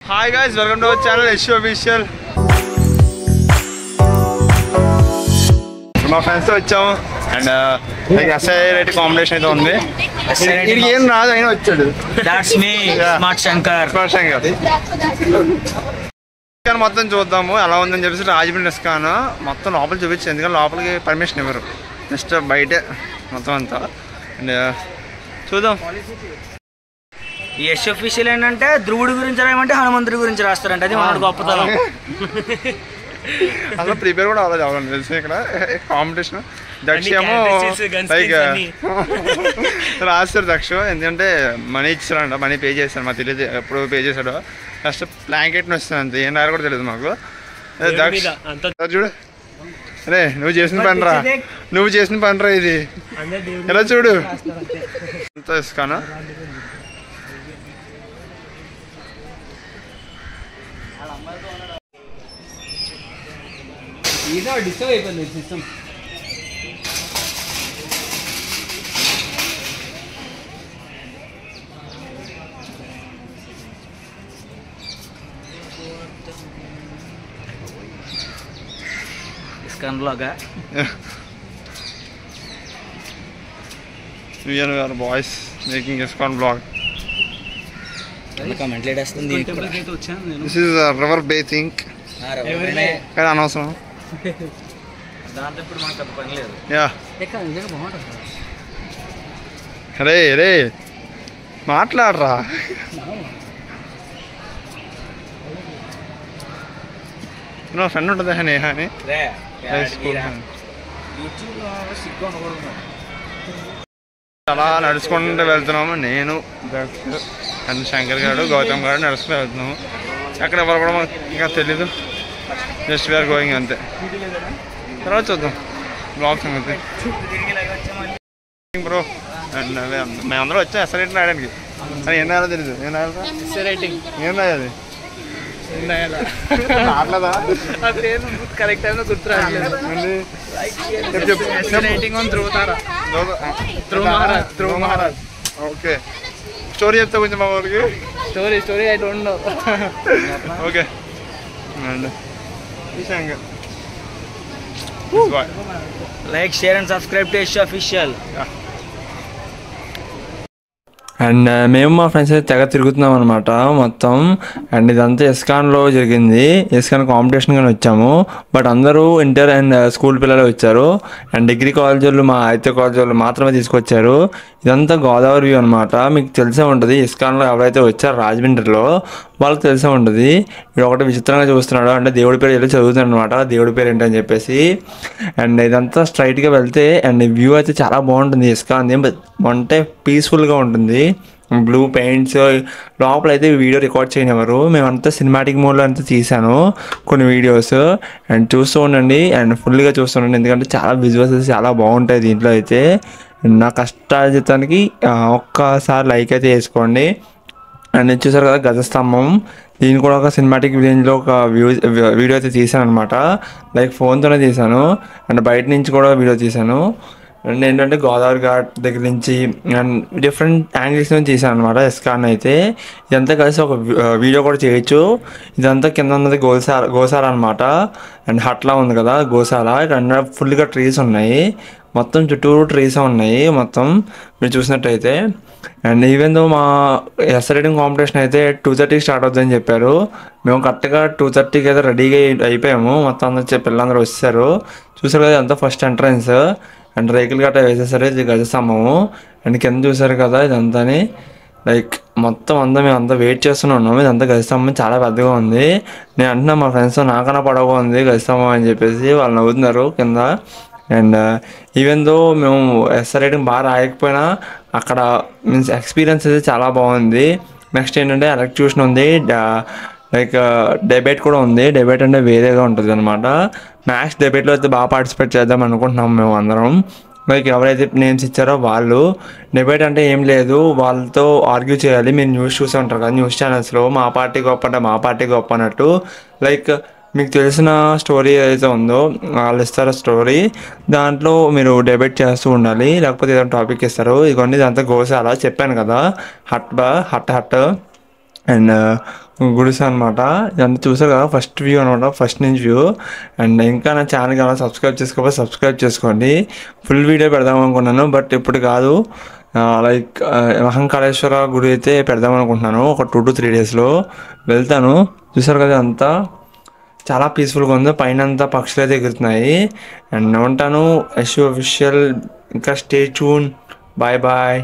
Hi guys, welcome to our channel Yash official. మా ఫ్రెండ్స్తో వచ్చాము అండ్ ఎస్ఐ రైట్ కాంపిటీషన్ అయితే ఉంది. ఇది ఏం రాదు అయినా వచ్చాడు. స్మార్ట్ శంకర్ ఇస్కాన్ మొత్తం చూద్దాము ఎలా ఉందని చెప్పేసి. రాజమండ్రి ఇస్కాన్ మొత్తం లోపల చూపించింది, ఎందుకంటే లోపలికి పర్మిషన్ ఇవ్వరు, జస్ట్ బయటే మొత్తం అంతా. అండ్ చూద్దాం. యశ్ ఆఫీషియల్ ఏంటంటే ధ్రువుడి గురించి రాయమంటే హనుమంతుడి గురించి రాస్తారంట, అది మన గొప్పతనం. అసలు ప్రిపేర్ కూడా అవ్వలేదు అవ్వాలి తెలిసి. ఇక్కడ కాంపిటీషన్ దక్ష ఏమో లైక్ రాస్తారు దక్ష, ఎందుకంటే మనీ ఇచ్చారంట, మనీ పే చేశారు. మాకు తెలియదు ఎప్పుడు పే చేశాడో. ఫస్ట్ బ్లాంకెట్ని వస్తుంది అంతే, ఏం రాయాలి కూడా తెలియదు మాకు. దక్ష చూడు, అరే నువ్వు చేసిన పని రా ఇది, ఎలా చూడు అంత ఇస్కానా. డిస్టర్బ్ అయిపోయింది సిస్టమ్. ఇస్కాన్ బ్లాగా బాయ్స్ మేకింగ్ ఇస్కాన్ బ్లాగ్. కామెంట్లు వేస్తుంది. దిస్ ఈజ్ రివర్ బేసింగ్ కానీ అనవసరం. దాంతో ఇప్పుడు మనకు అంత పని లేదు. అరే రే మాట్లాడరా. నా ఫ్రెండ్ ఉంటుంది నేహ అని, అలా నడుచుకుంటూ వెళ్తున్నాము. నేను అండ్ శంకర్ గారు గౌతమ్ గారు నడుచుకుంటూ వెళ్తున్నాము. ఎక్కడ ఎవరు కూడా మనకు ఇంకా తెలీదు, జస్ట్ వీఆర్ గోయింగ్ అంతే. తర్వాత చూద్దాం బ్లాగ్ సంగతి బ్రో. అండ్ మేమందరం వచ్చాం ఎస్ఐ రైటింగ్ రాయడానికి. అని ఏం రాయాలో తెలీదు. ఏం రాయాలి ఏం రాయాలి రావట్లేదా? కరెక్ట్ టైంలో గుర్తు రాలేదు. ఓకే, స్టోరీ చెప్తా కొంచెం మా ఊరికి. Story I don't know. Okay and like, share and subscribe to Yash official. And మేము మా ఫ్రెండ్స్ అయితే తెగ తిరుగుతున్నాం అనమాట మొత్తం. అండ్ ఇదంతా ఇస్కాన్లో జరిగింది. ఇస్కాన్ కాంపిటీషన్ కానీ వచ్చాము, బట్ అందరూ ఇంటర్ అండ్ స్కూల్ పిల్లలు వచ్చారు. అండ్ డిగ్రీ కాలేజ్ వాళ్ళు, మా ఐటీ కాలేజ్ వాళ్ళు మాత్రమే తీసుకొచ్చారు. ఇదంతా గోదావరి వ్యూ అనమాట. మీకు తెలిసే ఉంటుంది, ఇస్కాన్లో ఎవరైతే వచ్చారో రాజమండ్రిలో వాళ్ళకి తెలిసే ఉంటుంది. ఇది ఒకటి విచిత్రంగా చూస్తున్నాడు, అంటే దేవుడి పేరు వెళ్ళి చదువుతున్నాడు అనమాట, దేవుడి పేరు ఏంటని చెప్పేసి. అండ్ ఇదంతా స్ట్రైట్గా వెళ్తే అండ్ వ్యూ అయితే చాలా బాగుంటుంది. ఇస్కాన్ అంటే పీస్ఫుల్గా ఉంటుంది. బ్లూ పెయింట్స్, లోపల అయితే వీడియో రికార్డ్ చేయనివ్వరు. మేమంతా సినిమాటిక్ మోడ్లో అంతా తీసాను కొన్ని వీడియోస్. అండ్ చూస్తూ ఉండండి అండ్ ఫుల్గా చూస్తూ ఉండండి, ఎందుకంటే చాలా విజువల్స్ చాలా బాగుంటాయి దీంట్లో అయితే. నా కష్టార్జితానికి ఒక్కసారి లైక్ అయితే వేసుకోండి. అండ్ చూసారు కదా గజస్తంభం, దీన్ని కూడా ఒక సినిమాటిక్ రేంజ్లో ఒక వీడియో అయితే తీసాను అనమాట. లైక్ ఫోన్తోనే తీసాను అండ్ బయట నుంచి కూడా వీడియో తీసాను. అండ్ ఏంటంటే గోదావరి ఘాట్ దగ్గర నుంచి అండ్ డిఫరెంట్ యాంగిల్స్ నుంచి తీసాను అనమాట ఇస్కాన్ అయితే. ఇదంతా కలిసి ఒక వీడియో కూడా చేయొచ్చు. ఇదంతా కింద ఉన్నది గోశాల అనమాట. అండ్ హట్లా ఉంది కదా గోశాల. ఇక్కడ ఫుల్గా ట్రీస్ ఉన్నాయి, మొత్తం చుట్టూరు ట్రీస్ ఉన్నాయి మొత్తం మీరు చూసినట్టయితే. అండ్ ఈవెన్ దో మా ఎస్ఐ రైటింగ్ కాంపిటీషన్ అయితే 2:30 స్టార్ట్ అవుతుందని చెప్పారు. మేము కరెక్ట్గా 2:30కి అయితే రెడీగా అయిపోయాము. మొత్తం అందరూ పిల్లలందరూ వచ్చేసారు. చూసారు కదా ఇదంతా ఫస్ట్ ఎంట్రన్స్. అండ్ రేకులు గట్రా వేసేసారు. ఇది గజస్తంభము. అండ్ కింద చూసారు కదా ఇదంతా లైక్ మొత్తం అంతా మేము అంతా వెయిట్ చేస్తూనే ఉన్నాము. ఇదంతా గజస్తంభం చాలా పెద్దగా ఉంది. నేను అంటున్నా మా ఫ్రెండ్స్ నాకన్నా పొడవుగా ఉంది గజస్తంభం అని చెప్పేసి, వాళ్ళు నవ్వుతున్నారు కింద. అండ్ ఈవెన్ దో మేము ఎస్ఐ రైటింగ్ బాగా రాయకపోయినా అక్కడ మీన్స్ ఎక్స్పీరియన్స్ అయితే చాలా బాగుంది. నెక్స్ట్ ఏంటంటే ఎలక్ట్యూషన్ ఉంది, లైక్ డెబేట్ కూడా ఉంది. డెబేట్ అంటే వేరేగా ఉంటుంది అనమాట. మ్యాథ్స్ డెబేట్లో అయితే బాగా పార్టిసిపేట్ చేద్దాం అనుకుంటున్నాం మేము అందరం. లైక్ ఎవరైతే నేమ్స్ ఇచ్చారో వాళ్ళు. డిబేట్ అంటే ఏం లేదు, వాళ్ళతో ఆర్గ్యూ చేయాలి. మీరు న్యూస్ చూసే ఉంటారు కదా న్యూస్ ఛానల్స్లో, మా పార్టీ గొప్ప అంటే మా పార్టీ గొప్ప అన్నట్టు. లైక్ మీకు తెలిసిన స్టోరీ ఏదైతే ఉందో వాళ్ళు ఇస్తారు స్టోరీ, దాంట్లో మీరు డిబేట్ చేస్తూ ఉండాలి. లేకపోతే ఏదైనా టాపిక్ ఇస్తారు. ఇదిగోండి ఇదంతా గోశాల చెప్పాను కదా, హట్ అండ్ గుడిసె అనమాట. ఇదంతా చూసారు కదా ఫస్ట్ వ్యూ అనమాట, ఫస్ట్ నుంచి వ్యూ. అండ్ ఇంకా నా ఛానల్కి ఏమైనా సబ్స్క్రైబ్ చేసుకోకపోతే సబ్స్క్రైబ్ చేసుకోండి. ఫుల్ వీడియో పెడదాం అనుకున్నాను, బట్ ఇప్పుడు కాదు. లైక్ మహంకాళేశ్వర గుడి అయితే పెడదాం అనుకుంటున్నాను, ఒక 2 to 3 daysలో వెళ్తాను. చూసారు కదా అంతా చాలా పీస్ఫుల్గా ఉంది, పైన అంతా పక్షులు అయితే ఎగురుతున్నాయి. అండ్ ఉంటాను యశు అఫీషియల్. ఇంకా స్టే ట్యూన్. Bye bye.